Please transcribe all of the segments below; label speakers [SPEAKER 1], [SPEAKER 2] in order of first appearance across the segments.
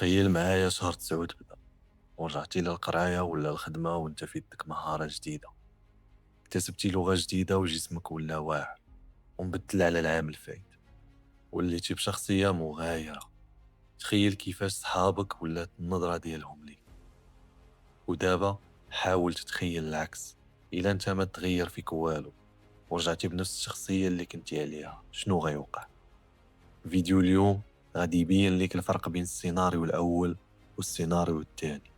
[SPEAKER 1] تخيل معايا شهر 9 بدا ورجعتي للقراية ولا الخدمة وانت في يدك مهارة جديدة. اكتسبتي لغة جديدة وجسمك ولا واعر ومبدل على العام الفايت. وليتي بشخصية مغايرة. تخيل كيفاش صحابك ولات النظرة ديالهم ليك. ودابا حاول تتخيل العكس. إلا انت ما تغير فيك والو ورجعتي بنفس الشخصية اللي كنتي عليها، شنو غيوقع؟ فيديو اليوم غادي يبين لك الفرق بين السيناريو الأول والسيناريو الثاني،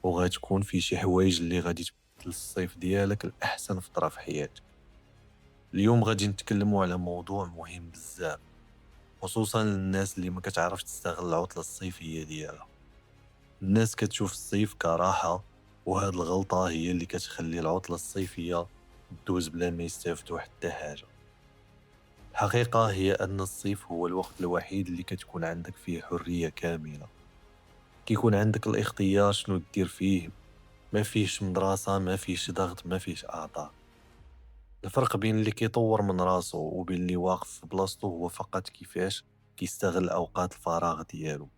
[SPEAKER 1] وغتكون في شي حوايج اللي غادي تبدل الصيف ديالك لأحسن فترة في حياتك. اليوم غادي نتكلموا على موضوع مهم بزاف، خصوصا للناس اللي ما كتعرفش تستغل العطلة الصيفية ديالها. الناس كتشوف الصيف كراحة، وهاد الغلطة هي اللي كتخلي العطلة الصيفية دوز بلا ما يستافدوا حتى حاجة. الحقيقة هي أن الصيف هو الوقت الوحيد اللي كتكون عندك فيه حرية كاملة. كيكون عندك الاختيار شنو دير فيه، ما فيهش مدرسة، ما فيهش ضغط، ما فيهش أعطاء. الفرق بين اللي كيطور من راسو وبين اللي واقف في بلاصتو هو فقط كيفاش كيستغل أوقات الفراغ ديالو.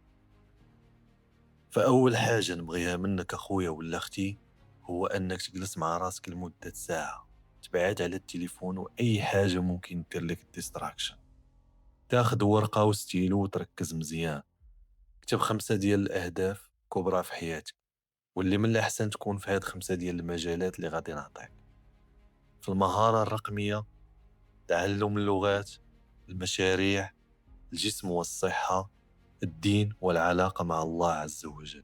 [SPEAKER 1] فأول حاجة نبغيها منك أخويا ولا أختي هو أنك تجلس مع راسك لمدة ساعة، تبعد على التليفون وأي حاجة ممكن دير لك ديستراكشن. تاخد ورقة وستيلو وتركز مزيان. اكتب 5 ديال الأهداف كبرى في حياتك، واللي من الأحسن تكون في هاد 5 ديال المجالات اللي غادي نعطيك: في المهارة الرقمية، تعلم اللغات، المشاريع، الجسم والصحة، الدين والعلاقة مع الله عز وجل.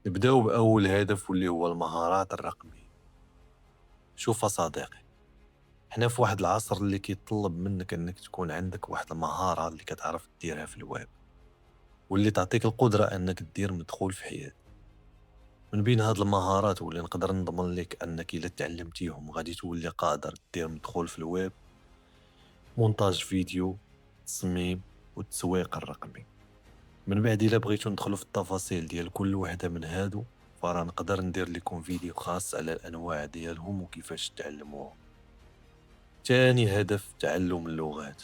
[SPEAKER 1] نبداو بأول هدف واللي هو المهارات الرقمية. شوف صديقي، احنا في واحد العصر اللي كيطلب منك انك تكون عندك واحد المهارة اللي كتعرف ديرها في الويب، واللي تعطيك القدرة انك دير مدخول في حياتك. من بين هاد المهارات واللي نقدر نضمن لك انك الا تعلمتيهم غادي تولي قادر دير مدخول في الويب: مونتاج فيديو، تصميم، والتسويق الرقمي. من بعد الا بغيتو ندخلوا في التفاصيل ديال كل وحده من هادو، فراه نقدر ندير لكم فيديو خاص على الانواع ديالهم وكيفاش تعلموهم. تاني هدف، تعلم اللغات.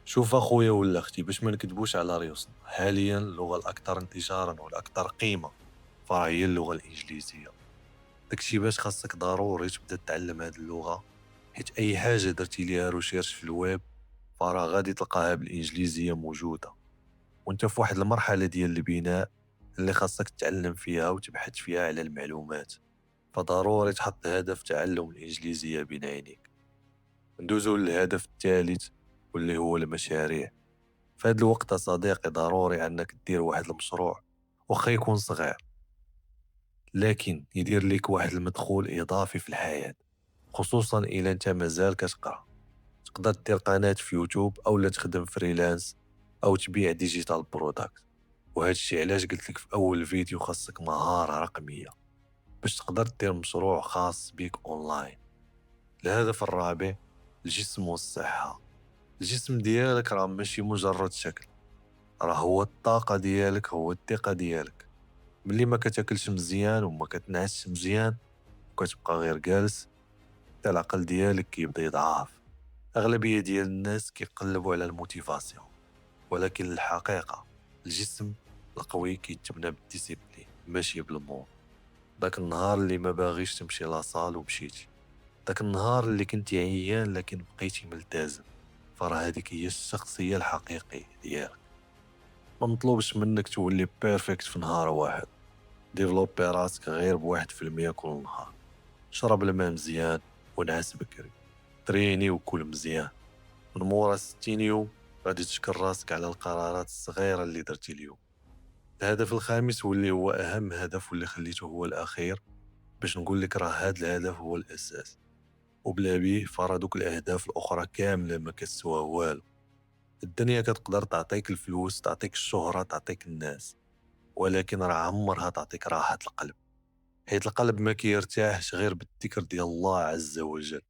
[SPEAKER 1] شوف اخويا ولا اختي، باش ما نكذبوش على ريوسنا، حاليا اللغه الاكثر انتشارا والاكثر قيمه فهي اللغه الانجليزيه. داكشي باش خاصك ضروري تبدا تتعلم هاد اللغه، حيت اي حاجه درتي ليها روشيرش في الويب فراه غادي تلقاها بالانجليزيه موجوده. وانت في واحد المرحله ديال البناء اللي خاصك تتعلم فيها وتبحث فيها على المعلومات، فضروري تحط هدف تعلم الانجليزيه بين عينيك. ندوزو للهدف الثالث واللي هو المشاريع. في هذا الوقت صديقي ضروري انك دير واحد المشروع، وخا يكون صغير لكن يدير لك واحد المدخول اضافي في الحياه، خصوصا الا انت مازال كتقرا. تقدر دير قناه في يوتيوب او لا تخدم فريلانس او تبيع ديجيتال برودكت. وهذا الشيء علاش قلت لك في اول فيديو خاصك مهاره رقميه باش تقدر دير مشروع خاص بيك اونلاين. الهدف الرابع، الجسم والصحه. الجسم ديالك راه ماشي مجرد شكل، راه هو الطاقه ديالك، هو الثقه ديالك. ملي ما كتاكلش مزيان وما كتنعسش مزيان وكتبقى غير جالس، حتى العقل ديالك كيبدا يضعف. اغلبيه ديال الناس كيقلبوا على الموتيفاسيون، ولكن الحقيقه الجسم القوي كيتبنى بالديسيبلين ماشي بالمور. داك النهار اللي ما باغيش تمشي لاصال ومشيتي، داك النهار اللي كنتي عيان لكن بقيتي ملتزم، فراه هذيك هي الشخصيه الحقيقيه ديالك. ما مطلوبش منك تولي بيرفكت في نهار واحد. ديفلوبي راسك غير ب1% كل نهار. شرب الماء مزيان ونعس بكري، تريني وكل مزيان. من مورا 60 يوم غادي تشكر راسك على القرارات الصغيرة اللي درتي اليوم. الهدف الخامس واللي هو أهم هدف واللي خليته هو الأخير، باش نقول لك راه هاد الهدف هو الأساس، وبلا بيه فرا دوك الأهداف الأخرى كاملة ما كتسوى والو. الدنيا كتقدر تعطيك الفلوس، تعطيك الشهرة، تعطيك الناس، ولكن راه عمرها تعطيك راحة القلب، حيت القلب ما كيرتاحش غير بالذكر ديال الله عز وجل.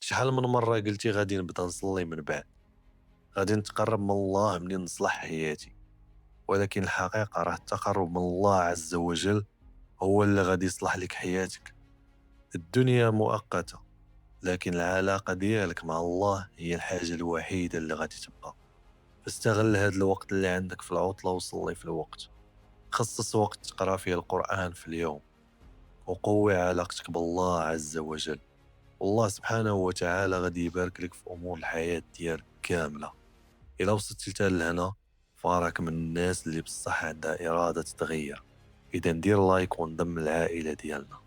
[SPEAKER 1] شحال من مرة قلتي غادي نبدا نصلي من بعد، غادي نتقرب من الله منين نصلح حياتي، ولكن الحقيقة راه التقرب من الله عز وجل هو اللي غادي يصلح لك حياتك. الدنيا مؤقتة، لكن العلاقة ديالك مع الله هي الحاجة الوحيدة اللي غادي تبقى. استغل هذا الوقت اللي عندك في العطلة وصلي في الوقت. خصص وقت تقرا فيه القرآن في اليوم، وقوي علاقتك بالله عز وجل. والله سبحانه وتعالى غادي يبارك لك في أمور الحياة ديالك كاملة. إلا وصلتي حتى لهنا فراك من الناس اللي بصح عندها إرادة تغير. إذا دير لايك وانضم للعائلة ديالنا.